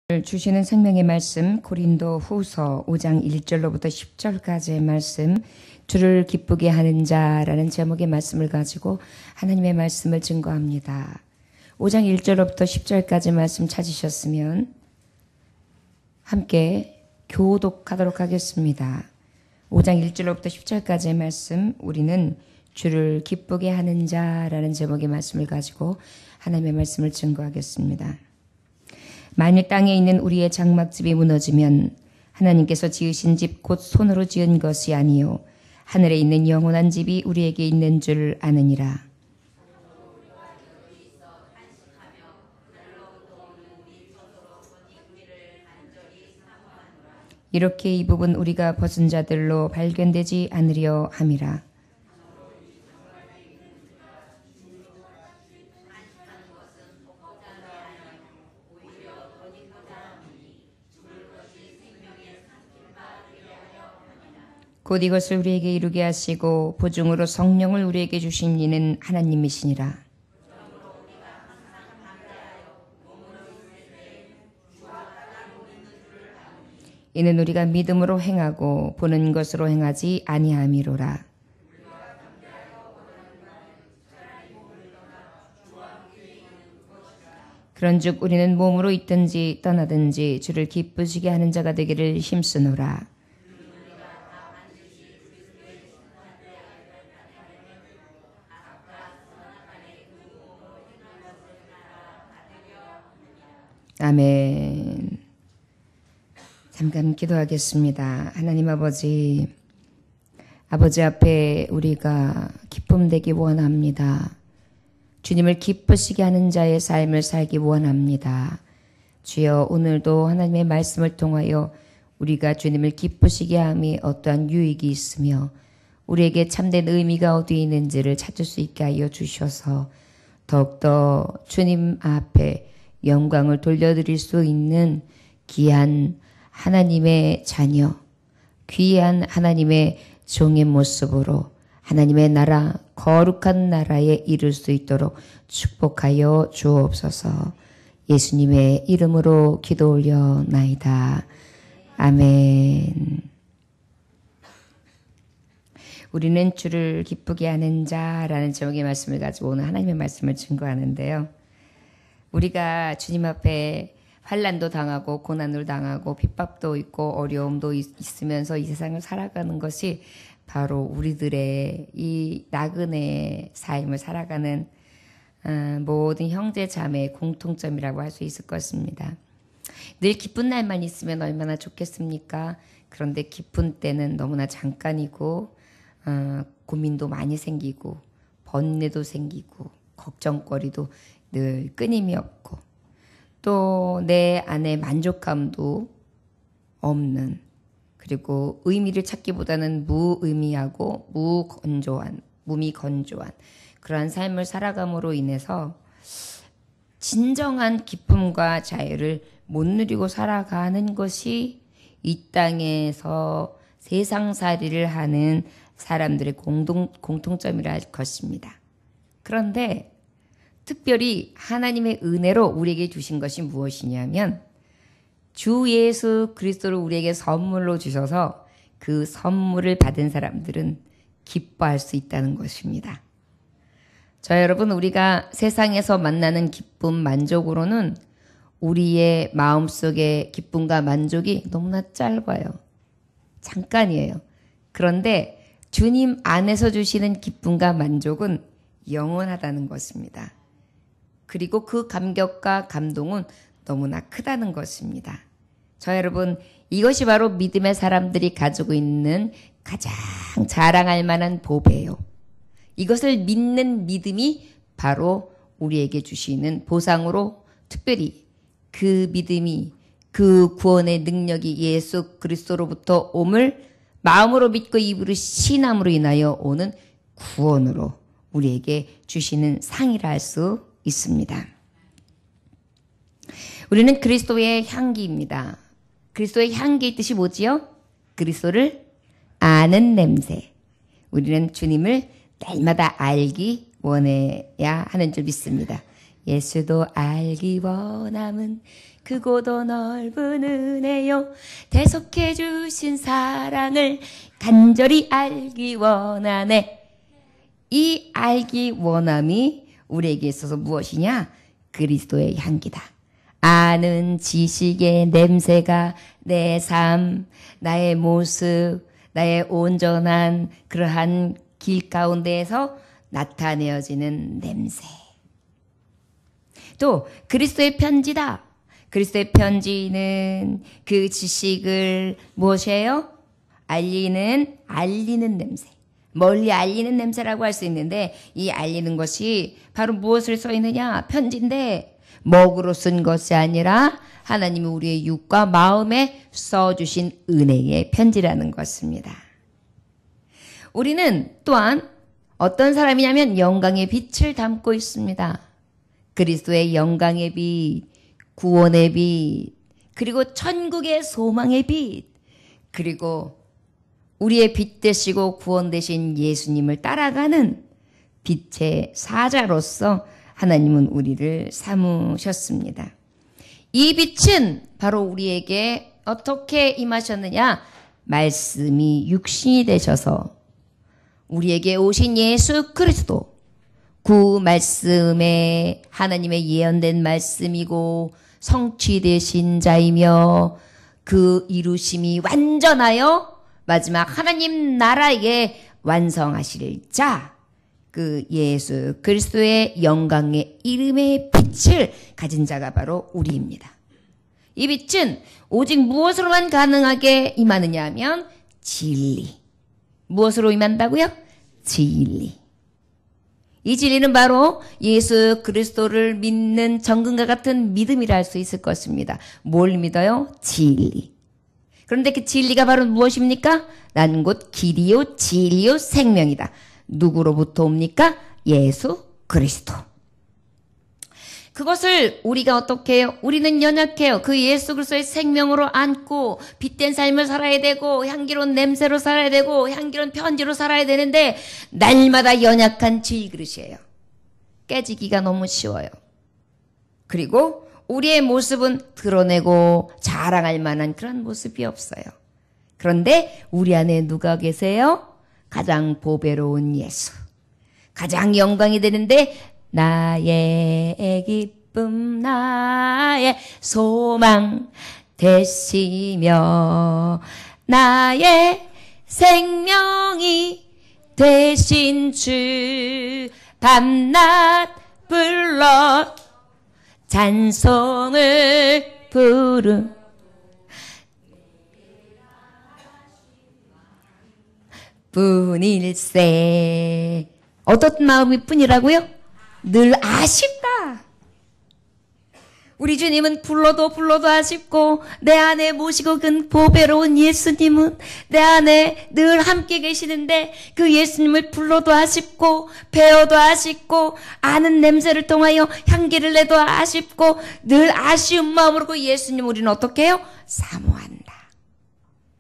주시는 생명의 말씀 고린도 후서 5장 1절로부터 10절까지의 말씀, 주를 기쁘게 하는 자라는 제목의 말씀을 가지고 하나님의 말씀을 증거합니다. 5장 1절로부터 10절까지 말씀 찾으셨으면 함께 교독하도록 하겠습니다. 5장 1절로부터 10절까지의 말씀, 우리는 주를 기쁘게 하는 자라는 제목의 말씀을 가지고 하나님의 말씀을 증거하겠습니다. 만일 땅에 있는 우리의 장막집이 무너지면 하나님께서 지으신 집 곧 손으로 지은 것이 아니요 하늘에 있는 영원한 집이 우리에게 있는 줄 아느니라. 이렇게 이 부분 우리가 벗은 자들로 발견되지 않으려 함이라. 곧 이것을 우리에게 이루게 하시고 보증으로 성령을 우리에게 주신 이는 하나님이시니라. 이는 우리가 믿음으로 행하고 보는 것으로 행하지 아니함이로라. 그런즉 우리는 몸으로 있든지 떠나든지 주를 기쁘시게 하는 자가 되기를 힘쓰노라. 아멘. 잠깐 기도하겠습니다. 하나님 아버지 앞에 우리가 기쁨 되기 원합니다. 주님을 기쁘시게 하는 자의 삶을 살기 원합니다. 주여, 오늘도 하나님의 말씀을 통하여 우리가 주님을 기쁘시게 함이 어떠한 유익이 있으며 우리에게 참된 의미가 어디 있는지를 찾을 수 있게 하여 주셔서 더욱더 주님 앞에 영광을 돌려드릴 수 있는 귀한 하나님의 자녀, 귀한 하나님의 종의 모습으로 하나님의 나라, 거룩한 나라에 이를 수 있도록 축복하여 주옵소서. 예수님의 이름으로 기도 올려나이다. 아멘. 우리는 주를 기쁘게 하는 자라는 제목의 말씀을 가지고 오늘 하나님의 말씀을 증거하는데요. 우리가 주님 앞에 환난도 당하고 고난을 당하고 핍박도 있고 어려움도 있으면서 이 세상을 살아가는 것이 바로 우리들의 이 나그네 삶을 살아가는 모든 형제 자매의 공통점이라고 할 수 있을 것입니다. 늘 기쁜 날만 있으면 얼마나 좋겠습니까? 그런데 기쁜 때는 너무나 잠깐이고 고민도 많이 생기고 번뇌도 생기고 걱정거리도 늘 끊임이 없고 또 내 안에 만족감도 없는, 그리고 의미를 찾기보다는 무의미하고 무미건조한 그러한 삶을 살아감으로 인해서 진정한 기쁨과 자유를 못 누리고 살아가는 것이 이 땅에서 세상살이를 하는 사람들의 공통점이라 할 것입니다. 그런데 특별히 하나님의 은혜로 우리에게 주신 것이 무엇이냐면 주 예수 그리스도를 우리에게 선물로 주셔서 그 선물을 받은 사람들은 기뻐할 수 있다는 것입니다. 자, 여러분, 우리가 세상에서 만나는 기쁨, 만족으로는 우리의 마음속의 기쁨과 만족이 너무나 짧아요. 잠깐이에요. 그런데 주님 안에서 주시는 기쁨과 만족은 영원하다는 것입니다. 그리고 그 감격과 감동은 너무나 크다는 것입니다. 저 여러분, 이것이 바로 믿음의 사람들이 가지고 있는 가장 자랑할 만한 보배예요. 이것을 믿는 믿음이 바로 우리에게 주시는 보상으로, 특별히 그 믿음이, 그 구원의 능력이 예수 그리스도로부터 옴을 마음으로 믿고 입으로 신함으로 인하여 오는 구원으로 우리에게 주시는 상이라 할 수 있습니다. 우리는 그리스도의 향기입니다. 그리스도의 향기의 뜻이 뭐지요? 그리스도를 아는 냄새. 우리는 주님을 날마다 알기 원해야 하는 줄 믿습니다. 예수도 알기 원함은 크고도 넓은 은혜요. 대속해 주신 사랑을 간절히 알기 원하네. 이 알기 원함이 우리에게 있어서 무엇이냐? 그리스도의 향기다. 아는 지식의 냄새가 내 삶, 나의 모습, 나의 온전한 그러한 길 가운데에서 나타내어지는 냄새. 또 그리스도의 편지다. 그리스도의 편지는 그 지식을 무엇이에요? 알리는 냄새. 멀리 알리는 냄새라고 할 수 있는데 이 알리는 것이 바로 무엇을 써 있느냐? 편지인데 먹으로 쓴 것이 아니라 하나님이 우리의 육과 마음에 써주신 은혜의 편지라는 것입니다. 우리는 또한 어떤 사람이냐면 영광의 빛을 담고 있습니다. 그리스도의 영광의 빛, 구원의 빛, 그리고 천국의 소망의 빛, 그리고 우리의 빛 되시고 구원 되신 예수님을 따라가는 빛의 사자로서 하나님은 우리를 삼으셨습니다. 이 빛은 바로 우리에게 어떻게 임하셨느냐? 말씀이 육신이 되셔서 우리에게 오신 예수 그리스도, 그 말씀에 하나님의 예언된 말씀이고 성취되신 자이며 그 이루심이 완전하여 마지막 하나님 나라에 완성하실 자, 그 예수 그리스도의 영광의 이름의 빛을 가진 자가 바로 우리입니다. 이 빛은 오직 무엇으로만 가능하게 임하느냐 하면 진리. 무엇으로 임한다고요? 진리. 이 진리는 바로 예수 그리스도를 믿는 정금과 같은 믿음이라 할 수 있을 것입니다. 뭘 믿어요? 진리. 그런데 그 진리가 바로 무엇입니까? 나는 곧 길이요 진리요 생명이다. 누구로부터 옵니까? 예수 그리스도. 그것을 우리가 어떻게 해요? 우리는 연약해요. 그 예수 그리스도의 생명으로 안고 빛된 삶을 살아야 되고 향기로운 냄새로 살아야 되고 향기로운 편지로 살아야 되는데 날마다 연약한 질그릇이에요. 깨지기가 너무 쉬워요. 그리고 우리의 모습은 드러내고 자랑할 만한 그런 모습이 없어요. 그런데 우리 안에 누가 계세요? 가장 보배로운 예수. 가장 영광이 되는데 나의 기쁨 나의 소망 되시며 나의 생명이 되신 주 밤낮 불러 찬송을 부르 뿐일세. 어떤 마음이 뿐이라고요? 늘 아쉽다. 우리 주님은 불러도 아쉽고 내 안에 모시고 그 보배로운 예수님은 내 안에 늘 함께 계시는데 그 예수님을 불러도 아쉽고 배워도 아쉽고 아는 냄새를 통하여 향기를 내도 아쉽고 늘 아쉬운 마음으로 그 예수님 우리는 어떻게 해요? 사모한다.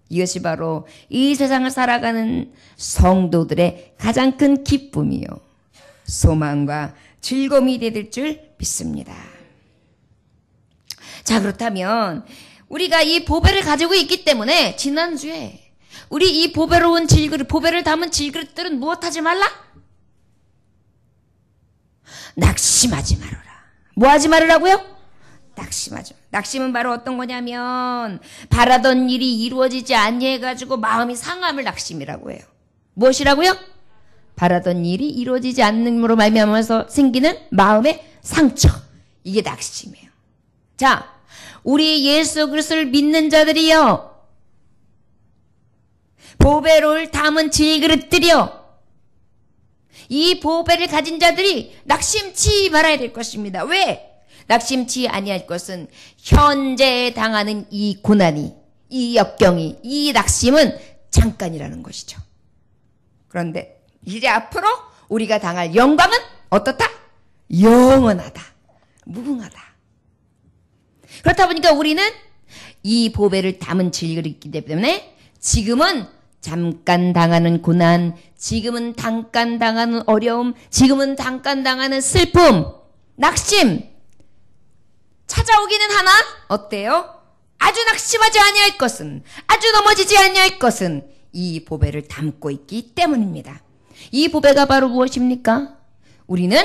이것이 바로 이 세상을 살아가는 성도들의 가장 큰 기쁨이요 소망과 즐거움이 될 줄 믿습니다. 자, 그렇다면 우리가 이 보배를 가지고 있기 때문에 지난주에 우리 이 보배로운 질그릇, 보배를 담은 질그릇들은 무엇하지 말라? 낙심하지 말아라. 뭐 하지 말으라고요? 낙심하죠. 낙심은 바로 어떤 거냐면 바라던 일이 이루어지지 아니해가지고 마음이 상함을 낙심이라고 해요. 무엇이라고요? 바라던 일이 이루어지지 않는으로 말미암아서 생기는 마음의 상처. 이게 낙심이에요. 자, 우리 예수 그리스도를 믿는 자들이요. 보배를 담은 질그릇들이요. 이 보배를 가진 자들이 낙심치 말아야 될 것입니다. 왜? 낙심치 아니할 것은 현재 당하는 이 고난이, 이 역경이, 이 낙심은 잠깐이라는 것이죠. 그런데 이제 앞으로 우리가 당할 영광은 어떻다? 영원하다. 무궁하다. 그렇다 보니까 우리는 이 보배를 담은 질그릇이기 때문에 지금은 잠깐 당하는 고난, 지금은 잠깐 당하는 어려움, 지금은 잠깐 당하는 슬픔, 낙심 찾아오기는 하나 어때요? 아주 낙심하지 아니할 것은, 아주 넘어지지 아니할 것은 이 보배를 담고 있기 때문입니다. 이 보배가 바로 무엇입니까? 우리는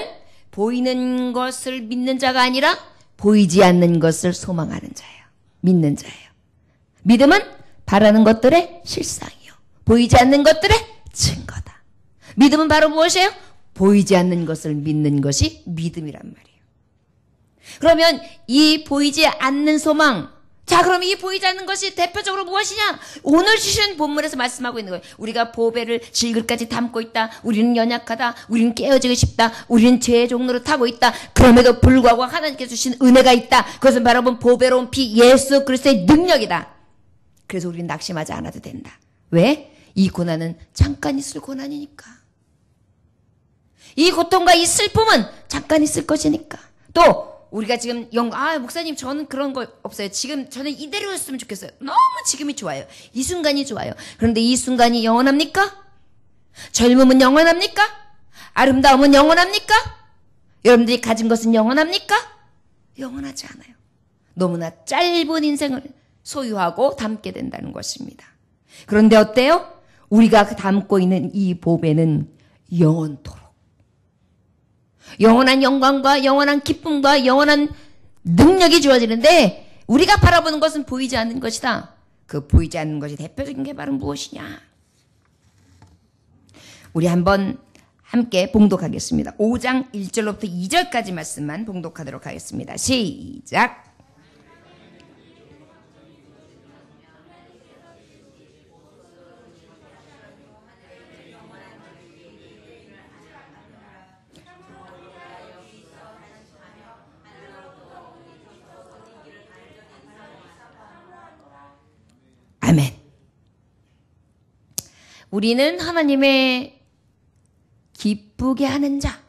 보이는 것을 믿는 자가 아니라 보이지 않는 것을 소망하는 자예요. 믿는 자예요. 믿음은 바라는 것들의 실상이요, 보이지 않는 것들의 증거다. 믿음은 바로 무엇이에요? 보이지 않는 것을 믿는 것이 믿음이란 말이에요. 그러면 이 보이지 않는 소망, 자, 그럼 이 보이지 않는 것이 대표적으로 무엇이냐? 오늘 주신 본문에서 말씀하고 있는 거예요. 우리가 보배를 질글까지 담고 있다. 우리는 연약하다. 우리는 깨어지고 싶다. 우리는 죄의 종로를 타고 있다. 그럼에도 불구하고 하나님께서 주신 은혜가 있다. 그것은 바로 보배로운 피 예수 그리스도의 능력이다. 그래서 우리는 낙심하지 않아도 된다. 왜? 이 고난은 잠깐 있을 고난이니까. 이 고통과 이 슬픔은 잠깐 있을 것이니까. 또 우리가 지금 목사님 저는 그런 거 없어요. 지금 저는 이대로였으면 좋겠어요. 너무 지금이 좋아요. 이 순간이 좋아요. 그런데 이 순간이 영원합니까? 젊음은 영원합니까? 아름다움은 영원합니까? 여러분들이 가진 것은 영원합니까? 영원하지 않아요. 너무나 짧은 인생을 소유하고 담게 된다는 것입니다. 그런데 어때요? 우리가 담고 있는 이 보배는 영원토록 영원한 영광과 영원한 기쁨과 영원한 능력이 주어지는데 우리가 바라보는 것은 보이지 않는 것이다. 그 보이지 않는 것이 대표적인 게 바로 무엇이냐? 우리 한번 함께 봉독하겠습니다. 5장 1절로부터 2절까지 말씀만 봉독하도록 하겠습니다. 시작! 아멘. 우리는 하나님의 기쁘게 하는 자.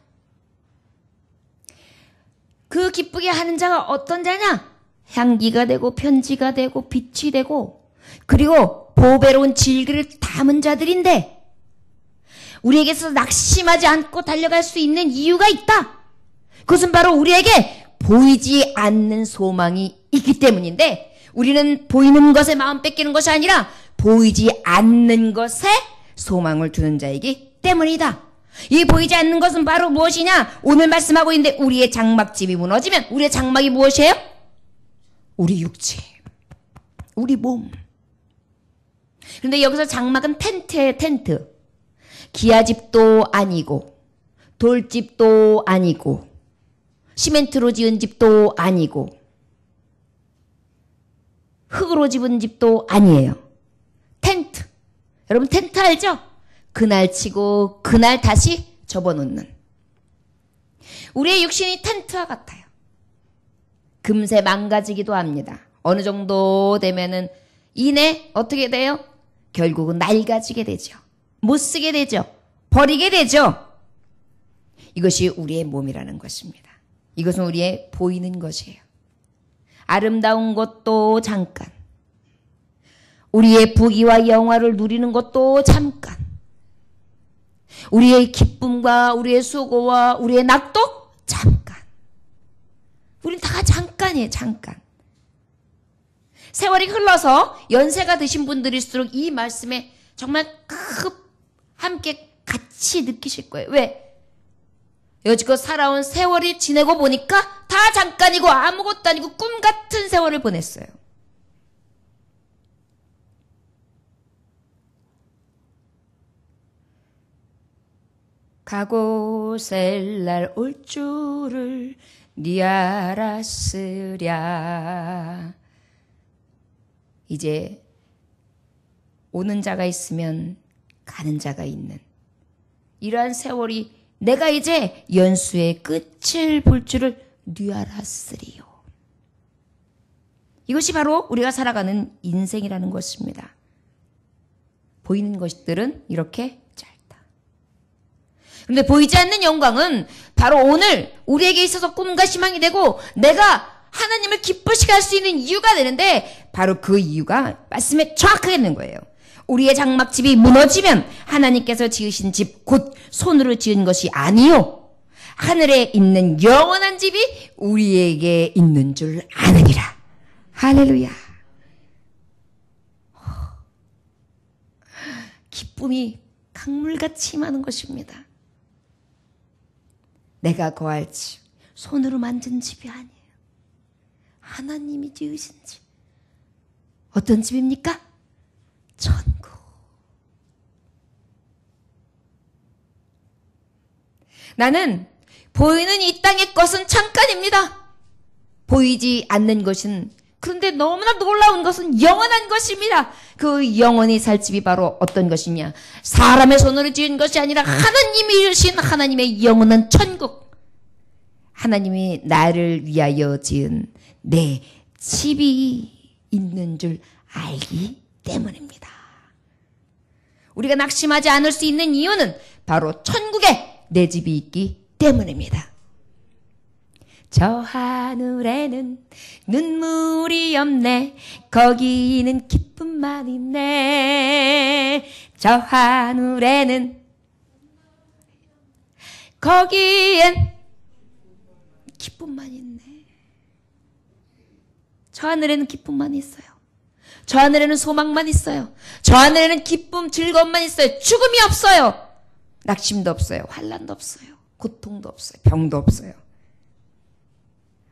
그 기쁘게 하는 자가 어떤 자냐? 향기가 되고 편지가 되고 빛이 되고 그리고 보배로운 질기를 담은 자들인데 우리에게서 낙심하지 않고 달려갈 수 있는 이유가 있다. 그것은 바로 우리에게 보이지 않는 소망이 있기 때문인데 우리는 보이는 것에 마음 뺏기는 것이 아니라 보이지 않는 것에 소망을 두는 자이기 때문이다. 이 보이지 않는 것은 바로 무엇이냐? 오늘 말씀하고 있는데 우리의 장막집이 무너지면 우리의 장막이 무엇이에요? 우리 육체, 우리 몸. 그런데 여기서 장막은 텐트예요, 텐트. 기아집도 아니고 돌집도 아니고 시멘트로 지은 집도 아니고 흙으로 집은 집도 아니에요. 텐트. 여러분 텐트 알죠? 그날 치고 그날 다시 접어놓는. 우리의 육신이 텐트와 같아요. 금세 망가지기도 합니다. 어느 정도 되면은 이내 어떻게 돼요? 결국은 낡아지게 되죠. 못 쓰게 되죠. 버리게 되죠. 이것이 우리의 몸이라는 것입니다. 이것은 우리의 보이는 것이에요. 아름다운 것도 잠깐, 우리의 부귀와 영화를 누리는 것도 잠깐, 우리의 기쁨과 우리의 수고와 우리의 낙도 잠깐. 우린 다 잠깐이에요, 잠깐. 세월이 흘러서 연세가 드신 분들일수록 이 말씀에 정말 함께 같이 느끼실 거예요. 왜? 여지껏 살아온 세월이 지내고 보니까 다 잠깐이고 아무것도 아니고 꿈 같은 세월을 보냈어요. 가고 셀 날 올 줄을 니 알았으랴. 이제 오는 자가 있으면 가는 자가 있는 이러한 세월이 내가 이제 연수의 끝을 볼 줄을 니 알았으리요. 이것이 바로 우리가 살아가는 인생이라는 것입니다. 보이는 것들은 이렇게 짧다. 그런데 보이지 않는 영광은 바로 오늘 우리에게 있어서 꿈과 희망이 되고 내가 하나님을 기쁘시게 할 수 있는 이유가 되는데 바로 그 이유가 말씀에 정확하게 있는 거예요. 우리의 장막집이 무너지면 하나님께서 지으신 집 곧 손으로 지은 것이 아니요 하늘에 있는 영원한 집이 우리에게 있는 줄 아느니라. 할렐루야. 기쁨이 강물같이 임하는 것입니다. 내가 거할 집, 손으로 만든 집이 아니에요. 하나님이 지으신 집. 어떤 집입니까? 천국. 나는 보이는 이 땅의 것은 잠깐입니다. 보이지 않는 것은, 그런데 너무나 놀라운 것은 영원한 것입니다. 그 영원히 살 집이 바로 어떤 것이냐? 사람의 손으로 지은 것이 아니라 하나님이 지으신 하나님의 영원한 천국. 하나님이 나를 위하여 지은 내 집이 있는 줄 알기 때문입니다. 우리가 낙심하지 않을 수 있는 이유는 바로 천국에 내 집이 있기 때문입니다. 저 하늘에는 눈물이 없네. 거기는 기쁨만 있네. 저 하늘에는 거기엔 기쁨만 있네. 저 하늘에는 기쁨만 있어요. 저 하늘에는 소망만 있어요. 저 하늘에는 기쁨, 즐거움만 있어요. 죽음이 없어요. 낙심도 없어요. 환난도 없어요. 고통도 없어요. 병도 없어요.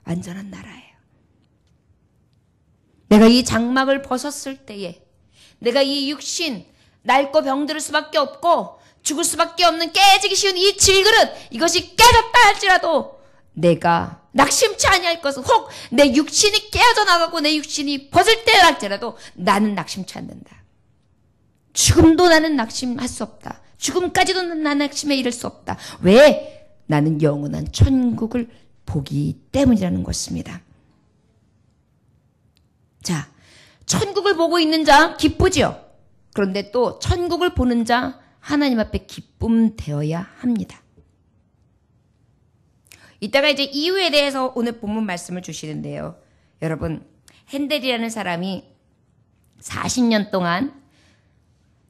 완전한 나라예요. 내가 이 장막을 벗었을 때에 내가 이 육신 낡고 병들을 수밖에 없고 죽을 수밖에 없는 깨지기 쉬운 이 질그릇, 이것이 깨졌다 할지라도 내가 낙심치 아니할 것은, 혹 내 육신이 깨어져 나가고 내 육신이 벗을 때라 할지라도 나는 낙심치 않는다. 죽음도 나는 낙심할 수 없다. 죽음까지도 나는 낙심에 이를 수 없다. 왜? 나는 영원한 천국을 보기 때문이라는 것입니다. 자, 천국을 보고 있는 자 기쁘지요. 그런데 또 천국을 보는 자 하나님 앞에 기쁨 되어야 합니다. 이따가 이제 이유에 대해서 오늘 본문 말씀을 주시는데요. 여러분, 핸델이라는 사람이 40년 동안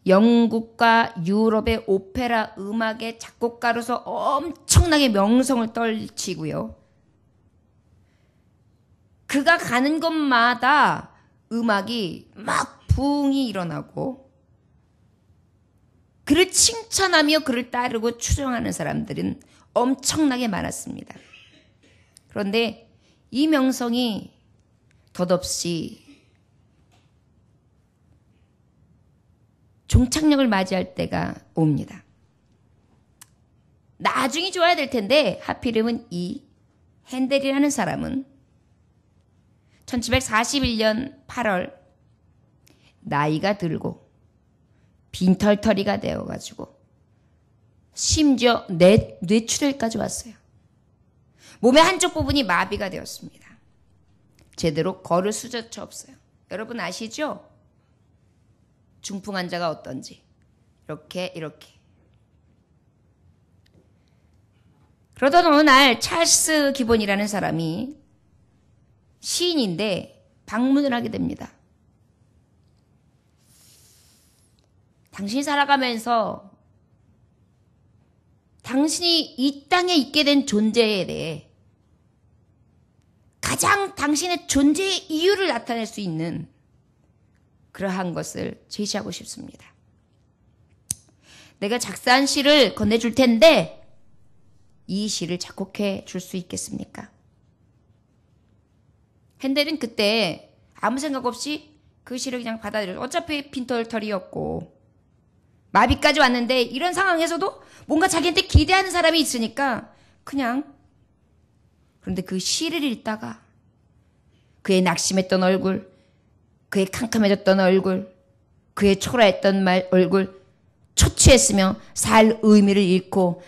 영국과 유럽의 오페라 음악의 작곡가로서 엄청나게 명성을 떨치고요. 그가 가는 곳마다 음악이 막 부흥이 일어나고 그를 칭찬하며 그를 따르고 추종하는 사람들은 엄청나게 많았습니다. 그런데 이 명성이 덧없이 종착역을 맞이할 때가 옵니다. 나중이 좋아야 될 텐데 하필이면 이 핸델이라는 사람은 1741년 8월 나이가 들고 빈털터리가 되어가지고 심지어 뇌출혈까지 왔어요. 몸의 한쪽 부분이 마비가 되었습니다. 제대로 걸을 수조차 없어요. 여러분 아시죠? 중풍 환자가 어떤지. 이렇게. 그러던 어느 날 찰스 기본이라는 사람이 시인인데 방문을 하게 됩니다. 당신이 살아가면서 당신이 이 땅에 있게 된 존재에 대해 가장 당신의 존재의 이유를 나타낼 수 있는 그러한 것을 제시하고 싶습니다. 내가 작사한 시를 건네줄 텐데 이 시를 작곡해 줄 수 있겠습니까? 핸델은 그때 아무 생각 없이 그 시를 그냥 받아들여요. 어차피 빈털터리였고 마비까지 왔는데 이런 상황에서도 뭔가 자기한테 기대하는 사람이 있으니까 그냥. 그런데 그 시를 읽다가 그의 낙심했던 얼굴, 그의 캄캄해졌던 얼굴, 그의 초라했던 얼굴, 초췌했으며 살 의미를 잃고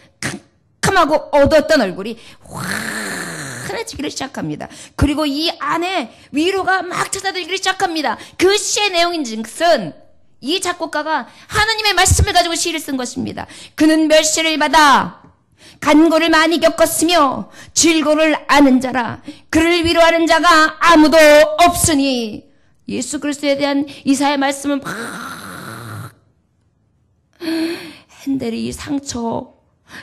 캄캄하고 어두웠던 얼굴이 환해지기를 시작합니다. 그리고 이 안에 위로가 막 찾아들기를 시작합니다. 그 시의 내용인즉슨 이 작곡가가 하나님의 말씀을 가지고 시를 쓴 것입니다. 그는 멸시를 받아 간고를 많이 겪었으며 질고를 아는 자라. 그를 위로하는 자가 아무도 없으니. 예수 그리스도에 대한 이사야의 말씀을 막 핸델이 이 상처,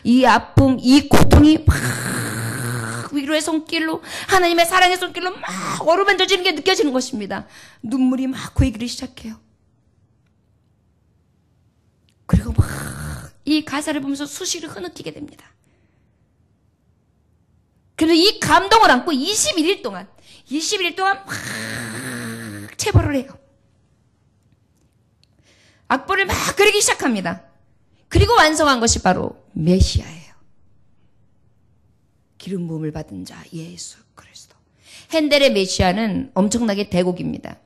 이 아픔, 이 고통이 막 위로의 손길로, 하나님의 사랑의 손길로 막 어루만져지는 게 느껴지는 것입니다. 눈물이 막 고이기 시작해요. 그리고 막 이 가사를 보면서 수시를 흐느끼게 됩니다. 그래서 이 감동을 안고 21일 동안 막 체벌을 해요. 악보를 막 그리기 시작합니다. 그리고 완성한 것이 바로 메시아예요. 기름 부음을 받은 자 예수 그리스도. 핸델의 메시아는 엄청나게 대곡입니다.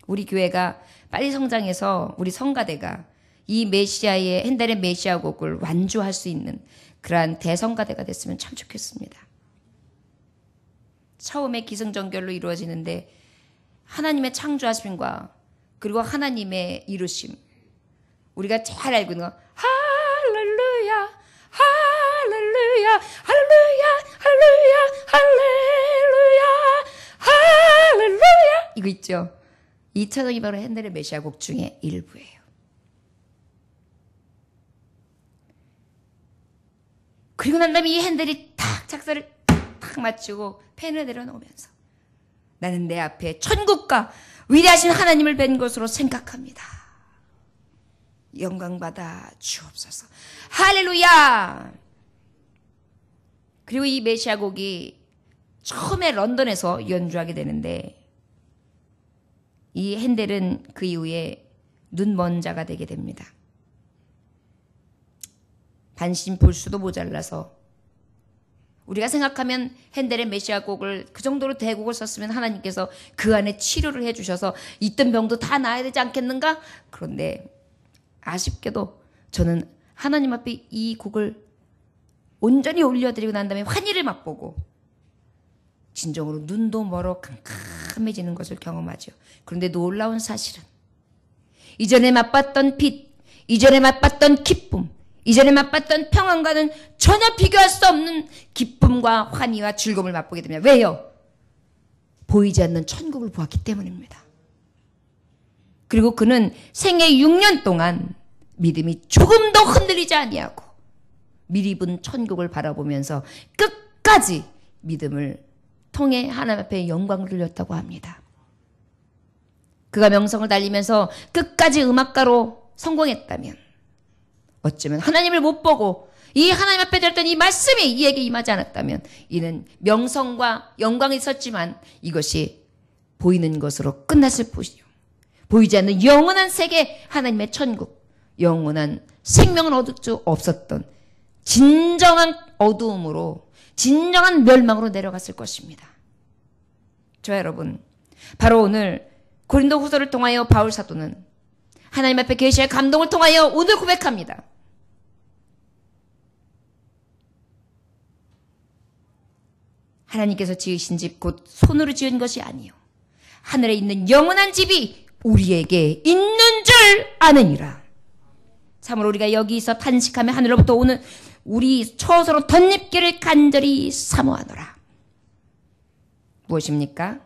우리 교회가 빨리 성장해서 우리 성가대가 이 메시아의 핸델의 메시아 곡을 완주할 수 있는 그러한 대성가대가 됐으면 참 좋겠습니다. 처음에 기승전결로 이루어지는데 하나님의 창조하심과 그리고 하나님의 이루심, 우리가 잘 알고 있는 거 할렐루야 할렐루야 할렐루야 할렐루야 할렐루야 할렐루야 이거 있죠. 이 찬송이 바로 핸델의 메시아 곡 중에 일부예요. 그리고 난 다음에 이 핸델이 탁 작사를 탁 마치고 펜을 내려놓으면서 나는 내 앞에 천국과 위대하신 하나님을 뵌 것으로 생각합니다. 영광받아 주옵소서. 할렐루야. 그리고 이 메시아 곡이 처음에 런던에서 연주하게 되는데 이 핸델은 그 이후에 눈먼 자가 되게 됩니다. 반신 볼 수도 모자라서 우리가 생각하면 핸델의 메시아 곡을 그 정도로 대곡을 썼으면 하나님께서 그 안에 치료를 해주셔서 있던 병도 다 나아야 되지 않겠는가? 그런데 아쉽게도 저는 하나님 앞에 이 곡을 온전히 올려드리고 난 다음에 환희를 맛보고 진정으로 눈도 멀어 캄캄해지는 것을 경험하죠. 그런데 놀라운 사실은 이전에 맛봤던 빛, 이전에 맛봤던 기쁨, 이전에 맛봤던 평안과는 전혀 비교할 수 없는 기쁨과 환희와 즐거움을 맛보게 됩니다. 왜요? 보이지 않는 천국을 보았기 때문입니다. 그리고 그는 생애 6년 동안 믿음이 조금도 흔들리지 아니하고 미리 본 천국을 바라보면서 끝까지 믿음을 통해 하나님 앞에 영광을 돌렸다고 합니다. 그가 명성을 달리면서 끝까지 음악가로 성공했다면 어쩌면 하나님을 못 보고 이 하나님 앞에 들었던 이 말씀이 이에게 임하지 않았다면 이는 명성과 영광이 있었지만 이것이 보이는 것으로 끝났을 뿐이요. 보이지 않는 영원한 세계 하나님의 천국, 영원한 생명을 얻을 수 없었던 진정한 어두움으로 진정한 멸망으로 내려갔을 것입니다. 저 여러분, 바로 오늘 고린도 후서를 통하여 바울 사도는 하나님 앞에 계시의 감동을 통하여 오늘 고백합니다. 하나님께서 지으신 집 곧 손으로 지은 것이 아니요 하늘에 있는 영원한 집이 우리에게 있는 줄 아느니라. 참으로 우리가 여기서 탄식하며 하늘로부터 오는 우리 처소로 덧입기를 간절히 사모하노라. 무엇입니까?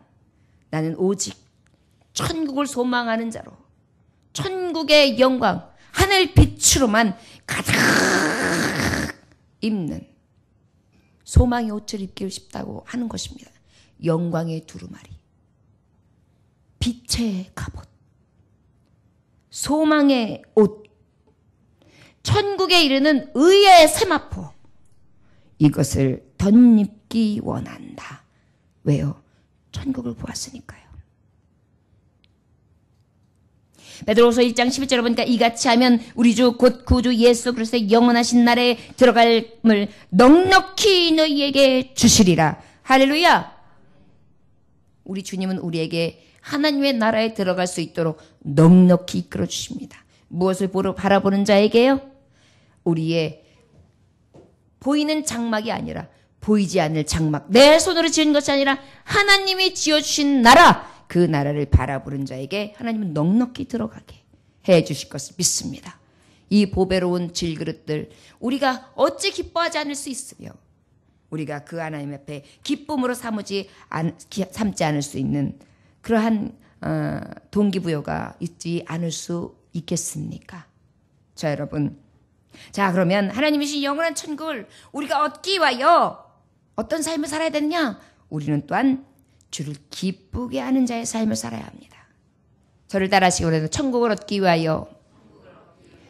나는 오직 천국을 소망하는 자로 천국의 영광, 하늘 빛으로만 가득 입는 소망의 옷을 입기를 싶다고 하는 것입니다. 영광의 두루마리, 빛의 갑옷, 소망의 옷, 천국에 이르는 의의 세마포, 이것을 덧입기 원한다. 왜요? 천국을 보았으니까요. 베드로후서 1장 11절에 보니까 이같이 하면 우리 주 곧 구주 예수 그리스도의 영원하신 날에 들어갈을 넉넉히 너희에게 주시리라. 할렐루야. 우리 주님은 우리에게 하나님의 나라에 들어갈 수 있도록 넉넉히 이끌어 주십니다. 무엇을 바라보는 자에게요? 우리의 보이는 장막이 아니라 보이지 않을 장막, 내 손으로 지은 것이 아니라 하나님이 지어주신 나라, 그 나라를 바라보는 자에게 하나님은 넉넉히 들어가게 해주실 것을 믿습니다. 이 보배로운 질그릇들 우리가 어찌 기뻐하지 않을 수 있으며 우리가 그 하나님 앞에 기쁨으로 삼지 않을 수 있는 그러한 동기부여가 있지 않을 수 있겠습니까? 자 여러분, 자, 그러면 하나님이신 영원한 천국을 우리가 얻기 위하여 어떤 삶을 살아야 되느냐? 우리는 또한 주를 기쁘게 하는 자의 삶을 살아야 합니다. 저를 따라하시기 원해도 천국을 얻기 위하여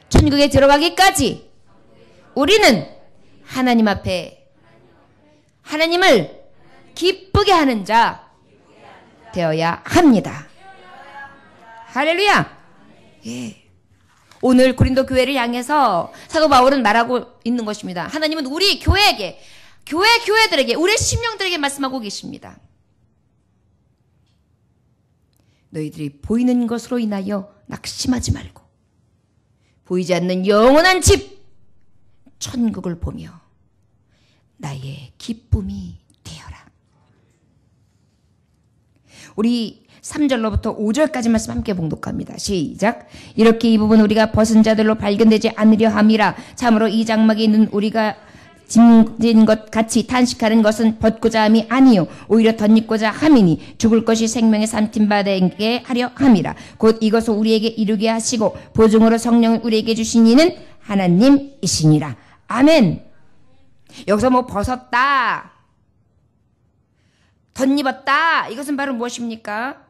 천국에 들어가기까지 우리는 하나님 앞에 하나님을 기쁘게 하는 자 되어야 합니다. 할렐루야. 예. 오늘 고린도 교회를 향해서 사도 바울은 말하고 있는 것입니다. 하나님은 우리 교회에게, 교회들에게, 우리의 심령들에게 말씀하고 계십니다. 너희들이 보이는 것으로 인하여 낙심하지 말고 보이지 않는 영원한 집 천국을 보며 나의 기쁨이 되어라. 우리 3절로부터 5절까지 말씀 함께 봉독합니다. 시작. 이렇게 이 부분 우리가 벗은 자들로 발견되지 않으려 함이라. 참으로 이 장막에 있는 우리가 짐진 것 같이 탄식하는 것은 벗고자 함이 아니요 오히려 덧입고자 함이니 죽을 것이 생명의 삼킨 바 되게 하려 함이라. 곧 이것을 우리에게 이루게 하시고 보증으로 성령을 우리에게 주신 이는 하나님이시니라. 아멘. 여기서 뭐 벗었다, 덧입었다, 이것은 바로 무엇입니까?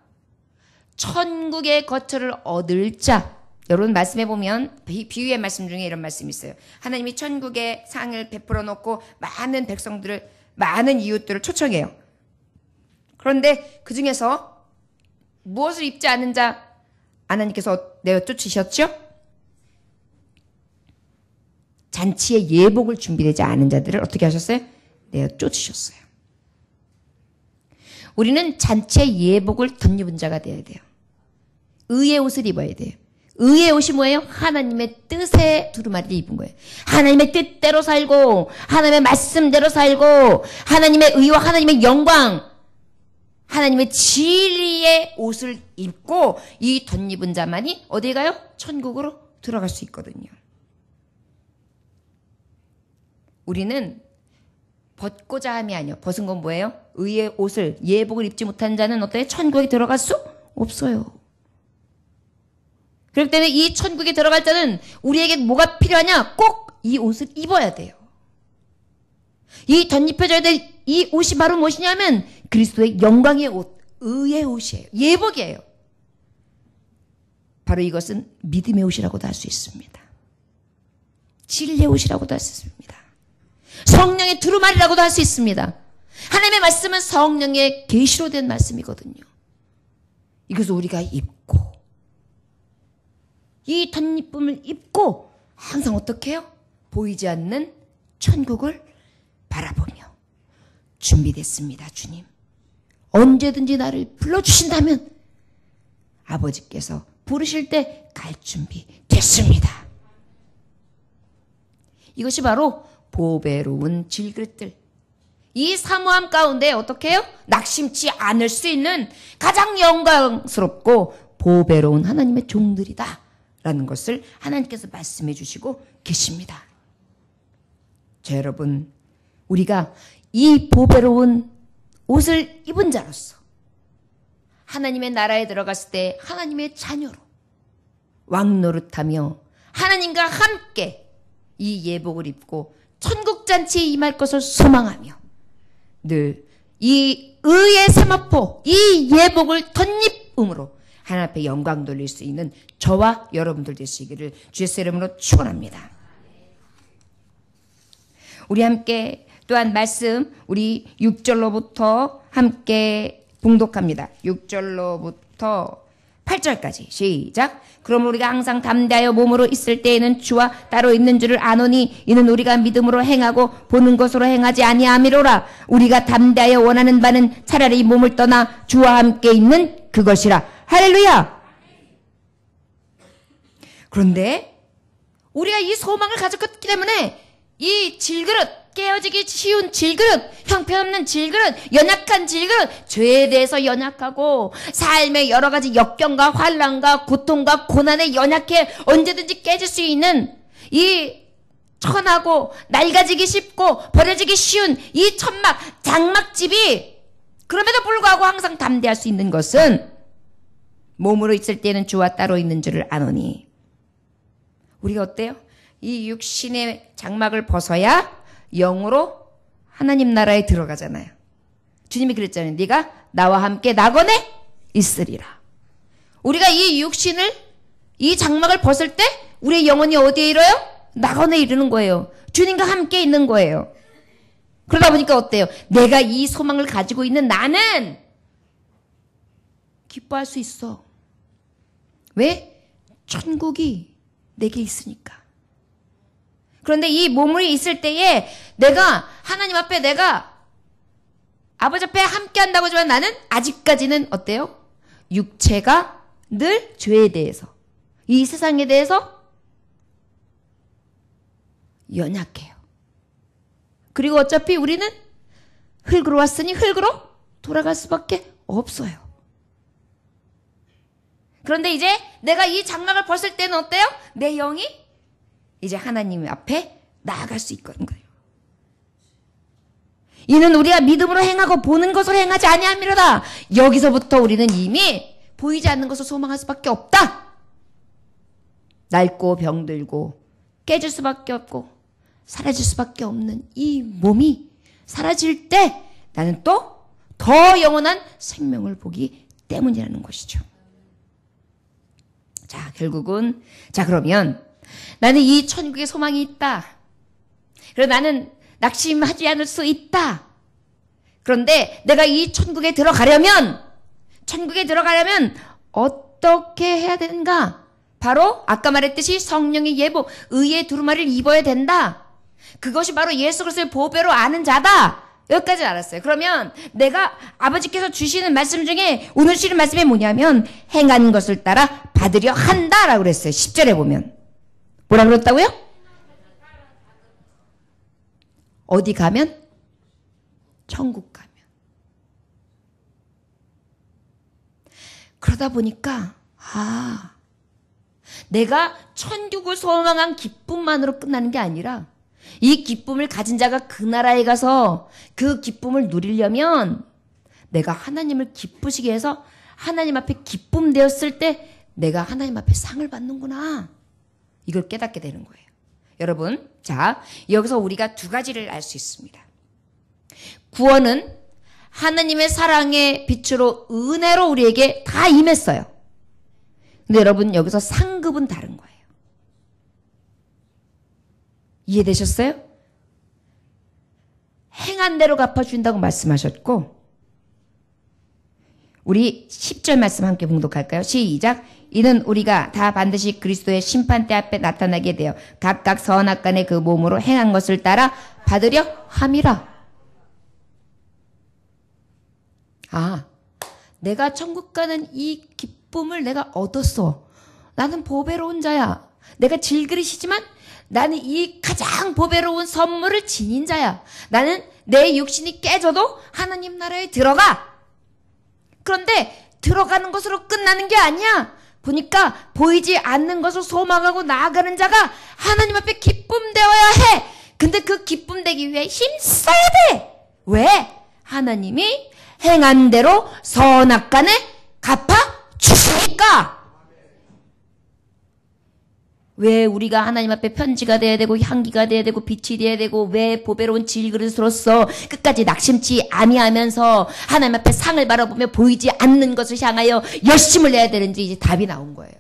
천국의 거처를 얻을 자. 여러분 말씀해 보면 비유의 말씀 중에 이런 말씀이 있어요. 하나님이 천국의 상을 베풀어 놓고 많은 백성들을, 많은 이웃들을 초청해요. 그런데 그 중에서 무엇을 입지 않은 자 하나님께서 내어 쫓으셨죠? 잔치에 예복을 준비되지 않은 자들을 어떻게 하셨어요? 내어 쫓으셨어요. 우리는 잔치에 예복을 덧입은 자가 되어야 돼요. 의의 옷을 입어야 돼요. 의의 옷이 뭐예요? 하나님의 뜻의 두루마리를 입은 거예요. 하나님의 뜻대로 살고 하나님의 말씀대로 살고 하나님의 의와 하나님의 영광, 하나님의 진리의 옷을 입고 이 덧입은 자만이 어디 가요? 천국으로 들어갈 수 있거든요. 우리는 벗고자 함이 아니요. 벗은 건 뭐예요? 의의 옷을, 예복을 입지 못한 자는 어때요? 천국에 들어갈 수 없어요. 그렇기 때문에 이 천국에 들어갈 자는 우리에게 뭐가 필요하냐? 꼭 이 옷을 입어야 돼요. 이 덧입혀져야 될 이 옷이 바로 무엇이냐면 그리스도의 영광의 옷, 의의 옷이에요. 예복이에요. 바로 이것은 믿음의 옷이라고도 할 수 있습니다. 진리의 옷이라고도 할 수 있습니다. 성령의 두루마리라고도 할 수 있습니다. 하나님의 말씀은 성령의 계시로 된 말씀이거든요. 이것을 우리가 입고 이 덧입음을 입고 항상 어떻게 해요? 보이지 않는 천국을 바라보며 준비됐습니다. 주님. 언제든지 나를 불러주신다면 아버지께서 부르실 때 갈 준비 됐습니다. 이것이 바로 보배로운 질그릇들. 이 사모함 가운데 어떻게 해요? 낙심치 않을 수 있는 가장 영광스럽고 보배로운 하나님의 종들이다 라는 것을 하나님께서 말씀해 주시고 계십니다. 자, 여러분, 우리가 이 보배로운 옷을 입은 자로서 하나님의 나라에 들어갔을 때 하나님의 자녀로 왕노릇하며 하나님과 함께 이 예복을 입고 천국잔치에 임할 것을 소망하며 늘 이 의의 세마포, 이 예복을 덧입음으로 하나님 앞에 영광 돌릴 수 있는 저와 여러분들 되시기를 주의 이름으로 축원합니다. 우리 함께 또한 말씀 우리 6절로부터 함께 봉독합니다. 6절로부터 8절까지 시작. 그럼 우리가 항상 담대하여 몸으로 있을 때에는 주와 따로 있는 줄을 아노니 이는 우리가 믿음으로 행하고 보는 것으로 행하지 아니함이로라. 우리가 담대하여 원하는 바는 차라리 몸을 떠나 주와 함께 있는 그것이라. 할렐루야. 그런데 우리가 이 소망을 가졌기 때문에 이 질그릇, 깨어지기 쉬운 질그릇, 형편없는 질그릇, 연약한 질그릇, 죄에 대해서 연약하고 삶의 여러 가지 역경과 환난과 고통과 고난에 연약해 언제든지 깨질 수 있는 이 천하고 낡아지기 쉽고 버려지기 쉬운 이 천막, 장막집이 그럼에도 불구하고 항상 담대할 수 있는 것은 몸으로 있을 때는 주와 따로 있는 줄을 아노니. 우리가 어때요? 이 육신의 장막을 벗어야 영으로 하나님 나라에 들어가잖아요. 주님이 그랬잖아요. 네가 나와 함께 낙원에 있으리라. 우리가 이 육신을, 이 장막을 벗을 때 우리의 영혼이 어디에 이뤄요? 낙원에 이르는 거예요. 주님과 함께 있는 거예요. 그러다 보니까 어때요? 내가 이 소망을 가지고 있는 나는 기뻐할 수 있어. 왜? 천국이 내게 있으니까. 그런데 이 몸이 있을 때에 내가 하나님 앞에 내가 아버지 앞에 함께 한다고 하지만 나는 아직까지는 어때요? 육체가 늘 죄에 대해서, 이 세상에 대해서 연약해요. 그리고 어차피 우리는 흙으로 왔으니 흙으로 돌아갈 수밖에 없어요. 그런데 이제 내가 이 장막을 벗을 때는 어때요? 내 영이 이제 하나님 앞에 나아갈 수 있는 거예요. 이는 우리가 믿음으로 행하고 보는 것으로 행하지 아니함이로다. 여기서부터 우리는 이미 보이지 않는 것을 소망할 수밖에 없다. 낡고 병들고 깨질 수밖에 없고 사라질 수밖에 없는 이 몸이 사라질 때 나는 또 더 영원한 생명을 보기 때문이라는 것이죠. 자, 결국은 그러면 나는 이 천국에 소망이 있다. 그리고 나는 낙심하지 않을 수 있다. 그런데 내가 이 천국에 들어가려면 어떻게 해야 되는가? 바로 아까 말했듯이 성령의 예복, 의의 두루마리를 입어야 된다. 그것이 바로 예수 그리스도의 보배로 아는 자다. 여기까지 알았어요. 그러면 내가 아버지께서 주시는 말씀 중에 오늘 주시는 말씀이 뭐냐면 행하는 것을 따라 받으려 한다라고 그랬어요. 10절에 보면. 뭐라 그랬다고요? 어디 가면? 천국 가면. 그러다 보니까 내가 천국을 소망한 기쁨만으로 끝나는 게 아니라 이 기쁨을 가진 자가 그 나라에 가서 그 기쁨을 누리려면 내가 하나님을 기쁘시게 해서 하나님 앞에 기쁨 되었을 때 내가 하나님 앞에 상을 받는구나. 이걸 깨닫게 되는 거예요. 여러분, 자, 여기서 우리가 두 가지를 알 수 있습니다. 구원은 하나님의 사랑의 빛으로 은혜로 우리에게 다 임했어요. 근데 여러분, 여기서 상급은 다른 거예요. 이해되셨어요? 행한 대로 갚아준다고 말씀하셨고, 우리 10절 말씀 함께 봉독할까요? 시작. 이는 우리가 다 반드시 그리스도의 심판대 앞에 나타나게 되어 각각 선악간의 그 몸으로 행한 것을 따라 받으려 함이라. 내가 천국 가는 이 기쁨을 내가 얻었어. 나는 보배로운 자야. 내가 질그릇이지만 나는 이 가장 보배로운 선물을 지닌 자야. 나는 내 육신이 깨져도 하나님 나라에 들어가. 그런데 들어가는 것으로 끝나는 게 아니야. 보니까 보이지 않는 것을 소망하고 나아가는 자가 하나님 앞에 기쁨 되어야 해. 근데 그 기쁨 되기 위해 힘써야 돼. 왜? 하나님이 행한 대로 선악간에 갚아 주시니까. 왜 우리가 하나님 앞에 편지가 돼야 되고 향기가 돼야 되고 빛이 돼야 되고 왜 보배로운 질그릇으로서 끝까지 낙심치 아니하면서 하나님 앞에 상을 바라보며 보이지 않는 것을 향하여 열심을 내야 되는지 이제 답이 나온 거예요.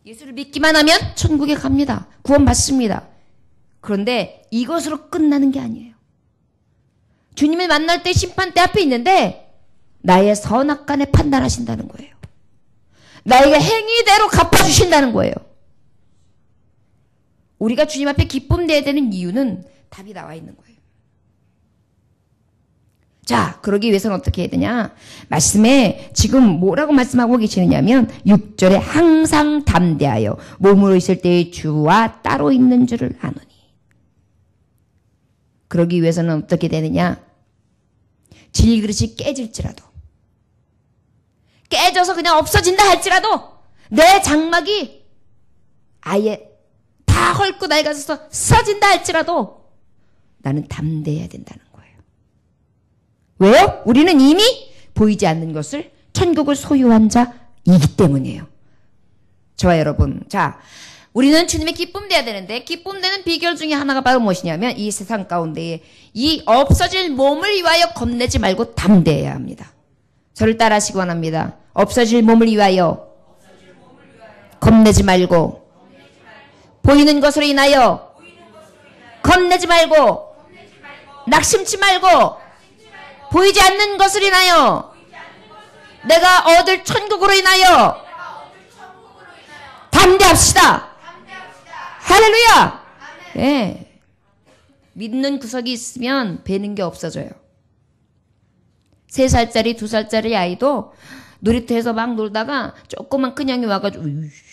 예수를 믿기만 하면 천국에 갑니다. 구원 받습니다. 그런데 이것으로 끝나는 게 아니에요. 주님을 만날 때 심판대 앞에 있는데 나의 선악간에 판단하신다는 거예요. 나에게 행위대로 갚아주신다는 거예요. 우리가 주님 앞에 기쁨 내야 되는 이유는 답이 나와 있는 거예요. 자, 그러기 위해서는 어떻게 해야 되냐? 말씀에 지금 뭐라고 말씀하고 계시느냐면 6절에 항상 담대하여 몸으로 있을 때의 주와 따로 있는 줄을 아노니. 그러기 위해서는 어떻게 되느냐? 질그릇이 깨질지라도 깨져서 그냥 없어진다 할지라도 내 장막이 아예 다 헐고 낡아서 쓰러진다 할지라도 나는 담대해야 된다는 거예요. 왜요? 우리는 이미 보이지 않는 것을 천국을 소유한 자이기 때문이에요. 저와 여러분. 자, 우리는 주님의 기쁨 돼야 되는데 기쁨 되는 비결 중에 하나가 바로 무엇이냐면 이 세상 가운데에 이 없어질 몸을 위하여 겁내지 말고 담대해야 합니다. 저를 따라하시기 원합니다. 없어질 몸을 위하여 겁내지 말고 보이는 것으로 인하여 겁내지 말고 낙심치 말고 보이지 않는 것을 인하여 내가 얻을 천국으로 인하여 담대합시다. 할렐루야. 예. 믿는 구석이 있으면 배는 게 없어져요. 3살짜리 2살짜리 아이도 놀이터에서 막 놀다가 조그만 큰형이 와가지고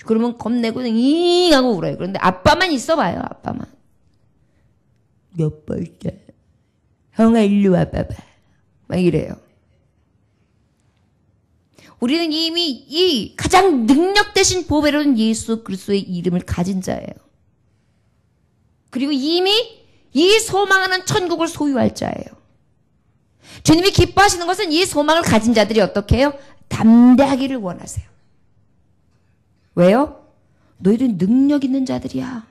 그러면 겁내고 잉 하고 울어요. 그런데 아빠만 있어봐요. 아빠만. 몇 번째 형아 일로 와봐봐 막 이래요. 우리는 이미 이 가장 능력 되신 보배로운 예수 그리스도의 이름을 가진 자예요. 그리고 이미 이 소망하는 천국을 소유할 자예요. 주님이 기뻐하시는 것은 이 소망을 가진 자들이 어떻게 해요? 담대하기를 원하세요. 왜요? 너희들 능력 있는 자들이야.